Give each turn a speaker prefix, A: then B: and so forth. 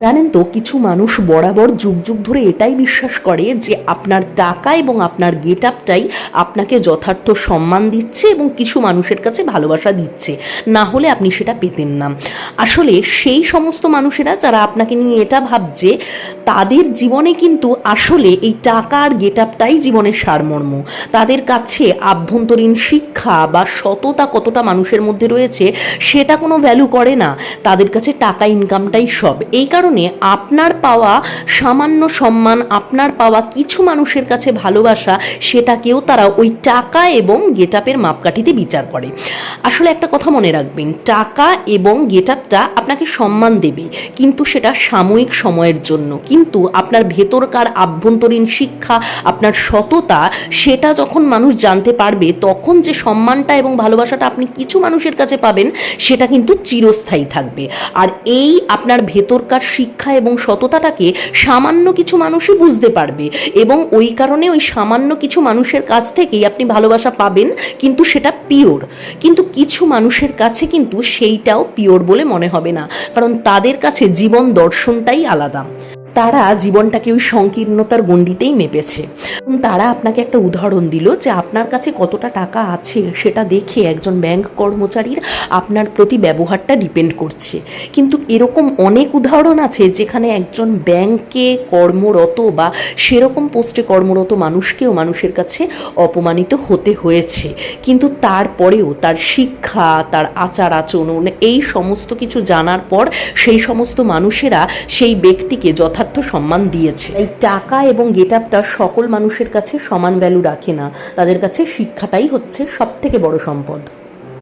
A: জানেন তো, কিছু মানুষ বরাবর যুগ যুগ ধরে এটাই বিশ্বাস করে যে আপনার টাকা এবং আপনার গেট আপটাই আপনাকে যথার্থ সম্মান দিচ্ছে এবং কিছু মানুষের কাছে ভালোবাসা দিচ্ছে, না হলে আপনি সেটা পেতেন না। আসলে সেই সমস্ত মানুষেরা যারা আপনাকে নিয়ে এটা ভাবছে, তাদের জীবনে কিন্তু আসলে এই টাকা আর গেট আপটাই জীবনের সারমর্ম। তাদের কাছে আভ্যন্তরীণ শিক্ষা বা সততা কতটা মানুষের মধ্যে রয়েছে সেটা কোনো ভ্যালু করে না। তাদের কাছে টাকা ইনকামটাই সব। এই কারণে আপনার পাওয়া সামান্য সম্মান, আপনার পাওয়া কিছু মানুষের কাছে ভালোবাসা, সেটাকেও তারা ওই টাকা এবং গেট আপের মাপকাঠিতে বিচার করে। আসলে একটা কথা মনে রাখবেন, টাকা এবং গেট আপটা আপনাকে সম্মান দেবে, কিন্তু সেটা সাময়িক সময়ের জন্য। কিন্তু আপনার ভেতরকার আভ্যন্তরীণ শিক্ষা, আপনার সততা, সেটা যখন মানুষ জানতে পারবে, তখন যে সম্মানটা এবং ভালোবাসাটা আপনি কিছু মানুষের কাছে পাবেন, সেটা কিন্তু চিরস্থায়ী থাকবে। আর এই আপনার ভেতরকার শিক্ষা এবং সততাটাকে সামান্য কিছু মানুষই বুঝতে পারবে, এবং ওই কারণে ওই সামান্য কিছু মানুষের কাছ থেকেই আপনি ভালোবাসা পাবেন, কিন্তু সেটা পিওর। কিন্তু কিছু মানুষের কাছে কিন্তু সেইটাও পিওর বলে মনে হবে না, কারণ তাদের কাছে জীবন দর্শনটাই আলাদা। তারা জীবনটাকে ওই সংকীর্ণতার গণ্ডিতেই মেপেছে। তারা আপনাকে একটা উদাহরণ দিল যে আপনার কাছে কতটা টাকা আছে সেটা দেখে একজন ব্যাংক কর্মচারীর আপনার প্রতি ব্যবহারটা ডিপেন্ড করছে। কিন্তু এরকম অনেক উদাহরণ আছে যেখানে একজন ব্যাংকে কর্মরত বা সেরকম পোস্টে কর্মরত মানুষকেও মানুষের কাছে অপমানিত হতে হয়েছে, কিন্তু তারপরেও তার শিক্ষা, তার আচার আচরণ, এই সমস্ত কিছু জানার পর সেই সমস্ত মানুষেরা সেই ব্যক্তিকে যথার্থ সম্মান দিয়েছে। এই টাকা এবং গেট আপটা সকল মানুষের কাছে সমান ভ্যালু রাখে না, তাদের কাছে শিক্ষাটাই হচ্ছে সব থেকে বড় সম্পদ।